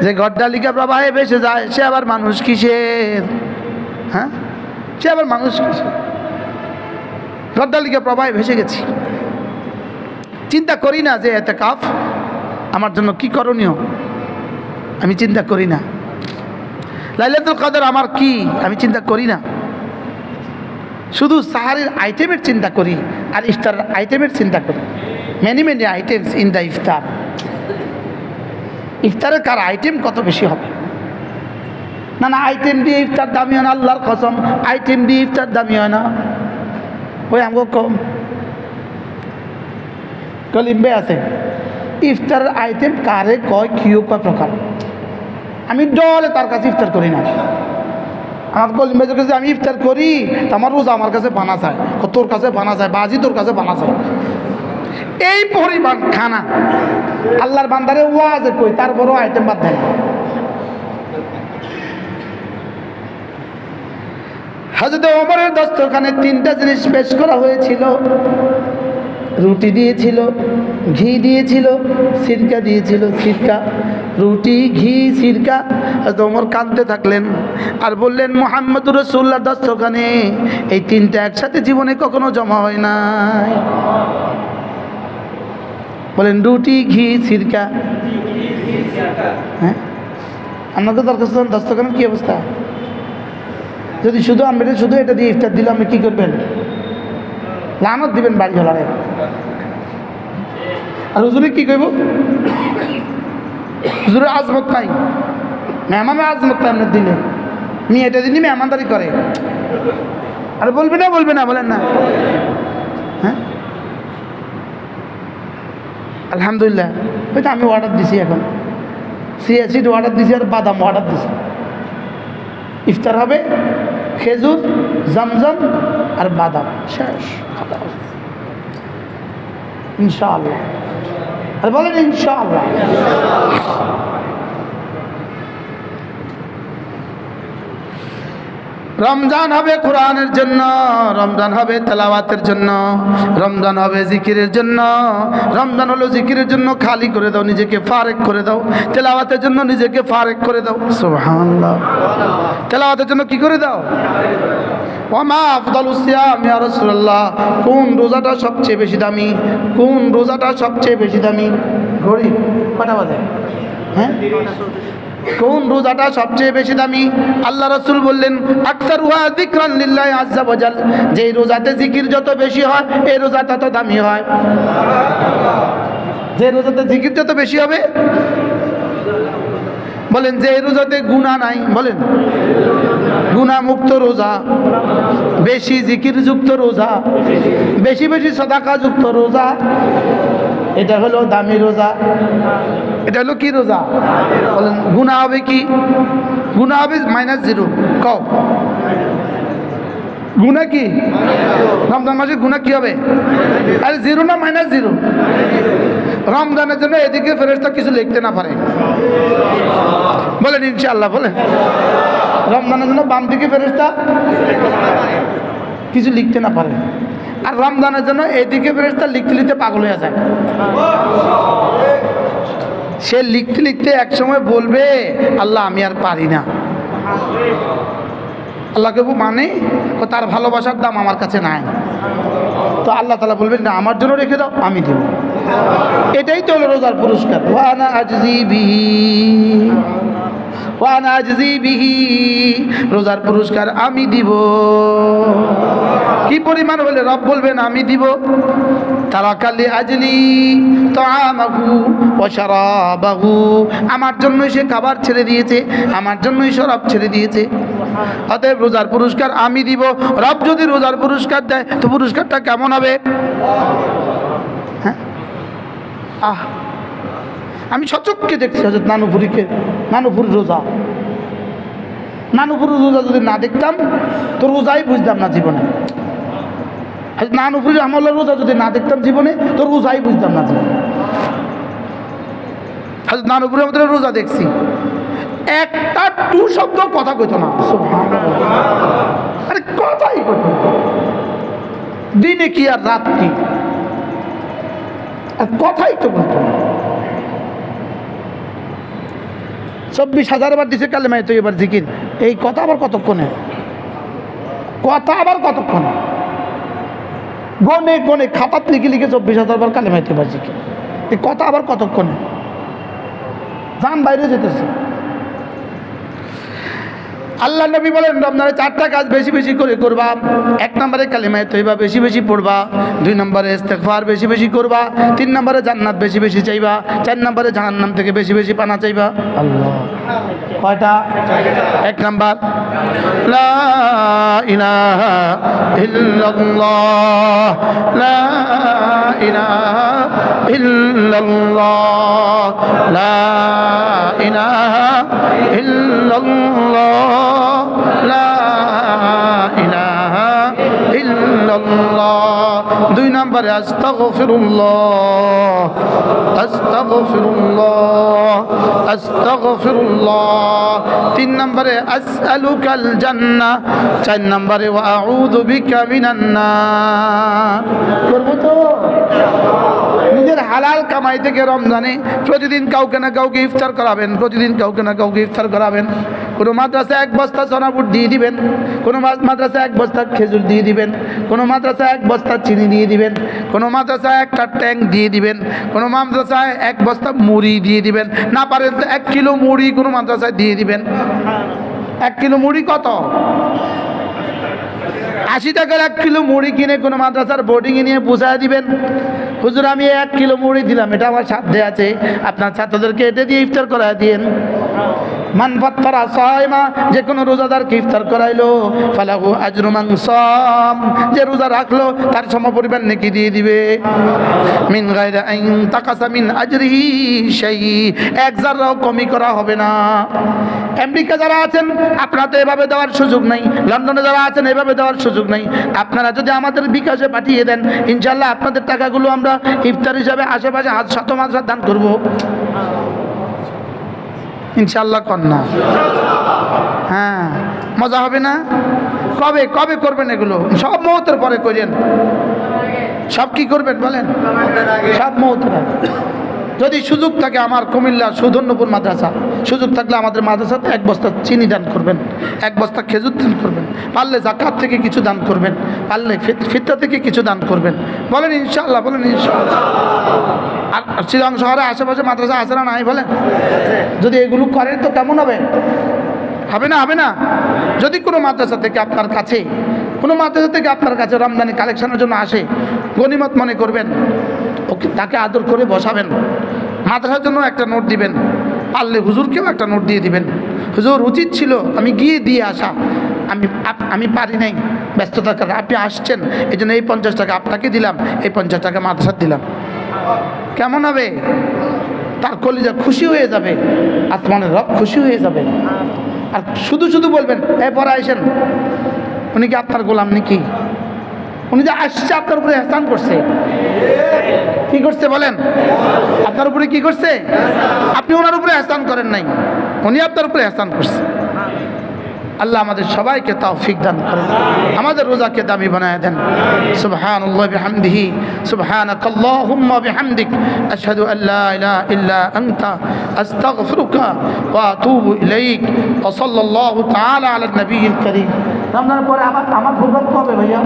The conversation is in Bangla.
যে গড্ডালিকা প্রবাহে ভেসে যায় সে আবার মানুষ কিসের? হ্যাঁ, সে আবার মানুষ কিসের? গড্ডালিকা প্রবাহে ভেসে গেছি, চিন্তা করি না যে ইতিকাফ আমার জন্য কি করণীয়, আমি চিন্তা করি না। লাইলাতুল কদর আমার কি, আমি চিন্তা করি না। শুধু সাহারের আইটেমের চিন্তা করি আর ইফতার আইটেমের চিন্তা করি। Many many items in the iftar. ইফতারের কার আইটেম কত বেশি হবে? না না, আইটেম দিয়ে ইফতার দামি হয় না, আল্লাহর কসম আইটেম দিয়ে ইফতার দামি হয় না। ওই আমাকে কম কলিম্বে আছে ইফতারের আইটেম কারে কয় কিও কয় প্রকার। আমি ডলে তার কাছে ইফতার করি না। আমার কলিম্বের কাছে আমি ইফতার করি, আমার রোজা আমার কাছে বানা যায়, তোর কাছে বানা যায়, বাজি তোর কাছে বানা যায়। এই পরিমাণ খানা আল্লাহর বান্দারে ওয়াজে কই, তারপরও আইটেম বাদ দেয়। হযরত ওমরের দস্তরখানে তিনটা জিনিস পেশ করা হয়েছিল। রুটি দিয়েছিল, ঘি দিয়েছিল, সিরকা দিয়েছিল। সিরকা, রুটি, ঘি, সিরকা। হযরত ওমর কাঁদতে থাকলেন আর বললেন, মুহাম্মদুর রাসূলুল্লাহ দস্তরখানে এই তিনটা একসাথে জীবনে কখনো জমা হয় নাই। বলেন রুটি, ঘি, সিরকা। হ্যাঁ, আপনাদের দস্তরখানের কি অবস্থা? যদি শুধু আমরা শুধু এটা দিয়ে ইফতার দিলে আপনি কি করবেন? লানত দিবেন বাড়ি ঝোলারে। আর হুজুরে কি কইব? হুজুরের আজমত নাই, মেহমানের আজমত নাই। আপনার দিলে মি এটা দিনই মেহমানদারি করে। আর বলবে না, বলবে না, বলেন না। হ্যাঁ, আলহামদুলিল্লাহ ওই তো আমি অর্ডার দিছি, এখন সিএসিড অর্ডার দিছি আর বাদাম অর্ডার দিছি। ইফতার হবে খেজুর, জমজম আর বাদাম, শেষ ইনশাআল্লাহ। আর বলেন ইনশাআল্লাহ। রমজান হবে কোরআনের জন্য, রমজান হবে তেলাওয়াতের জন্য, রমজান হবে জিকিরের জন্য। রমজান হলো জিকিরের জন্য, খালি করে দাও নিজেকে, ফারেক করে দাও। তেলাওয়াতের জন্য নিজেকে ফারেক করে দাও। সুবহানাল্লাহ। তেলাওয়াতের জন্য কি করে দাও? ওয়ামা আফদালুস সিয়াম ইয়া রাসূলুল্লাহ, কোন রোজাটা সবচেয়ে বেশি দামি? কোন রোজাটা সবচেয়ে বেশি দামি? ঘড়ি কটা বাজে? হ্যাঁ, কোন রোজাটা সবচেয়ে বেশি দামি? আল্লাহ রাসূল বললেন, আকসারুহা যিকরান লিল্লাহি আযজা ওয়া জাল, যে রোজাতে জিকির যত বেশি হয় এই রোজা তত দামি হয়। যে রোজাতে জিকির যত বেশি হবে, বলেন যে রোজাতে গুনাহ নাই, বলেন গুনাহ মুক্ত রোজা, বেশি জিকির যুক্ত রোজা, বেশি বেশি সাদাকা যুক্ত রোজা, এটা হলো দামি রোজা। এটা হলো কি রোজা? বলেন গুনাহ হবে কি? গুনাহ হবে -0। কও গুনাহ কি? রমজান মাসে গুনাহ কি হবে? আরে 0 না -0? রমজানের জন্য এদিকে ফেরেশতা কিছু লিখতে না পারে, বলেন ইনশাআল্লাহ। বলেন রমজানের জন্য বাম দিকে ফেরেশতা কিছু লিখতে না পারে, আর রমজানের জন্য এদিকে ফেরেশতা লিখতে লিখতে পাগল হয়ে যায়। সে লিখতে লিখতে এক সময় বলবে, আল্লাহ আমি আর পারি না। আল্লাহকে মানে তার ভালোবাসার দাম আমার কাছে নাই। তো আল্লাহ তাআলা বলবেন, না আমার জন্য রেখে দাও, আমি দেব। এটাই তো হলো রোজার পুরস্কার। ওয়ানা আজজি বিহি, ওয়ানা আজজি বিহি, রোজার পুরস্কার আমি দিব। কি পরিমাণ হলে রব বলবেন আমি দিব? তারাকালি আজলি তাআমাহু ওয়া শারাবাহু, আমার জন্যই সে খাবার ছেড়ে দিয়েছে, আমার জন্যই শরাব ছেড়ে দিয়েছে। অতএব রোজার পুরস্কার আমি দিব। রব যদি রোজার পুরস্কার দেয় তো পুরস্কারটা কেমন হবে? হ্যাঁ, আমি সচক্ষে দেখছি হযরত নানুপুরীকে, নানুপুর রোজা, নানুপুরের রোজা যদি না দেখতাম তো রোজাই বুঝতাম না জীবনে। নানুপুরি আমলের রোজা যদি না দেখতাম জীবনে তো রোজাই বুঝতাম না জীবনে। নানুপুরি আমাদের রোজা দেখছি, একটা টু শব্দ কথা কইতো না। আরে কথাই কইতো, দিনে কি আর রাত কি, আর কথাই তো বলতো না। 24,000 বার দিছে কালেমায়ে তৈয়বার জিকির। এই কথা আবার কতক্ষণে? গনে গনে খাতাত লিখে লিখে 24,000 বার কালেমায়ে তৈয়বার জিকির। এই কথা আবার কতক্ষণে? জান বাইরে যেতেছে। আল্লাহ নবী বলেন রমজানে 4টা কাজ বেশি বেশি করে করবা। 1 নম্বরে কালিমায়ে তৈয়বা বেশি বেশি পড়বা, 2 নম্বরে ইস্তেগফার বেশি বেশি করবা, 3 নম্বরে জান্নাত বেশি বেশি চাইবা, 4 নম্বরে জাহান্নাম থেকে বেশি বেশি পানা চাইবা। আল্লাহ কয়টা? 1 নম্বর লা ইলাহা ইল্লাল্লাহ, লা ইলাহা ইল্লাল্লাহ, লা ইলাহা ইল্লাল্লাহ, লা ইলাহা ইল্লাল্লাহ। 2 নম্বরে আস্তাগফিরুল্লাহ, আস্তাগফিরুল্লাহ, আস্তাগফিরুল্লাহ। 3 নম্বরে আসআলুকাল জান্নাহ, 4 নম্বরে ওয়া আউযু বিকা মিনান নার। করব তো নিজের হালাল কামাই থেকে রমজানে প্রতিদিন কাউকে না কাউকে ইফতার করাবেন, প্রতিদিন কাউকে না কাউকে ইফতার করাবেন। কোনো মাদ্রাসায় 1 বস্তা সোনাবুট দিয়ে দিবেন, কোনো মাদ্রাসায় 1 বস্তা খেজুর দিয়ে দিবেন, কোনো মাদ্রাসায় 1 বস্তা চিনি দিয়ে দিবেন, কোনো মাদ্রাসায় 1টা ট্যাঙ্ক দিয়ে দিবেন, কোনো মাদ্রাসায় 1 বস্তা মুড়ি দিয়ে দিবেন। না পারেন তো 1 কিলো মুড়ি কোনো মাদ্রাসায় দিয়ে দিবেন। 1 কিলো মুড়ি কত? 80 টাকার 1 কিলো মুড়ি কিনে কোনো মাদ্রাসার বোর্ডিংয়ে নিয়ে পৌঁছায় দিবেন। হুজুর আমি 1 কিলো মুড়ি দিলাম, এটা আমার সাধ্যে আছে, আপনার ছাত্রদেরকে এটা দিয়ে ইফতার করায় দিয়েন। মান ফাত্তারা সায়মা, যে কোনো রোজাদারকে ইফতার করাইলো ফালাহু আজরু মান সাম, যে রোজা রাখলো তার সমপরিমাণ নেকি দিয়ে দিবে। মিন গায়রি আন তাকাসা মিন আজরিহি শাই, 1 জাররাও কমি করা হবে না। আমেরিকা যারা আছেন আপনারা তো এভাবে দেওয়ার সুযোগ নাই, লন্ডনে যারা আছেন এভাবে দেওয়ার সুযোগ নাই। আপনারা যদি আমাদের বিকাশে পাঠিয়ে দেন ইনশাআল্লাহ আপনাদের টাকাগুলো আমরা ইফতার হিসাবে আশেপাশে 100 মাদ্রাসা দান করব ইনশাআল্লাহ। কন্যা হ্যাঁ, মজা হবে না? কবে কবে করবেন এগুলো? সব মওতের পরে করেন। সব কি করবেন বলেন? সব মওতের আগে। যদি সুযোগ থাকে আমার কুমিল্লা সুধন্যপুর মাদ্রাসা, সুযোগ থাকলে আমাদের মাদ্রাসাতে 1 বস্তা চিনি দান করবেন, 1 বস্তা খেজুর দান করবেন, পারলে যাকাত থেকে কিছু দান করবেন, পারলে ফিতরা থেকে কিছু দান করবেন। বলেন ইনশাআল্লাহ, বলেন ইনশাআল্লাহ। আর চিরাং শহরে আশেপাশে মাদ্রাসা আছে না নাই বলেন? যদি এগুলো করেন তো কেমন হবে? হবে না? হবে না? যদি কোনো মাদ্রাসা থেকে আপনার কাছে, কোনো মাদ্রাসা থেকে আপনার কাছে রমজানি কালেকশনের জন্য আসে, গনিমত মনে করবেন, ওকে তাকে আদর করে বসাবেন, মাদ্রাসার জন্য একটা নোট দিবেন, পারলে হুজুরকেও একটা নোট দিয়ে দিবেন। হুজুর উচিত ছিল আমি গিয়ে দিয়ে আসা, আমি পারি নাই, ব্যস্ততার কারণে আপনি আসছেন, এই জন্য এই 50 টাকা আপনাকে দিলাম, এই 50 টাকা মাদ্রাসার দিলাম। কেমন হবে? তার কলিজা খুশি হয়ে যাবে, আসমানের রব খুশি হয়ে যাবে। আর শুধু শুধু বলবেন এ পরে আইসেন, উনি কি আপনার গোলাম নাকি? উনি যে আসছে আপনার উপরে এহসান করছে। কি করছে বলেন? আপনার উপরে কি করছে? আপনি ওনার উপরে এহসান করেন নাই, উনি আপনার উপরে এহসান করছে। আল্লাহ আমাদের সবাইকে তৌফিক দান করেন, আমাদের রোজাকে দামি বানায় দেন। সুবহানাল্লাহি বিহামদিহি, সুবহানাকাল্লাহুম্মা বিহামদিক, আশহাদু আল্লা ইলাহা ইল্লা আনতা, আস্তাগফিরুকা ওয়া আতুবু ইলাইক, ওয়া সাল্লাল্লাহু তাআলা আলা নবিয়্যিল কারীম। রমজানের পরে আমার প্রোগ্রাম কবে ভাইয়া?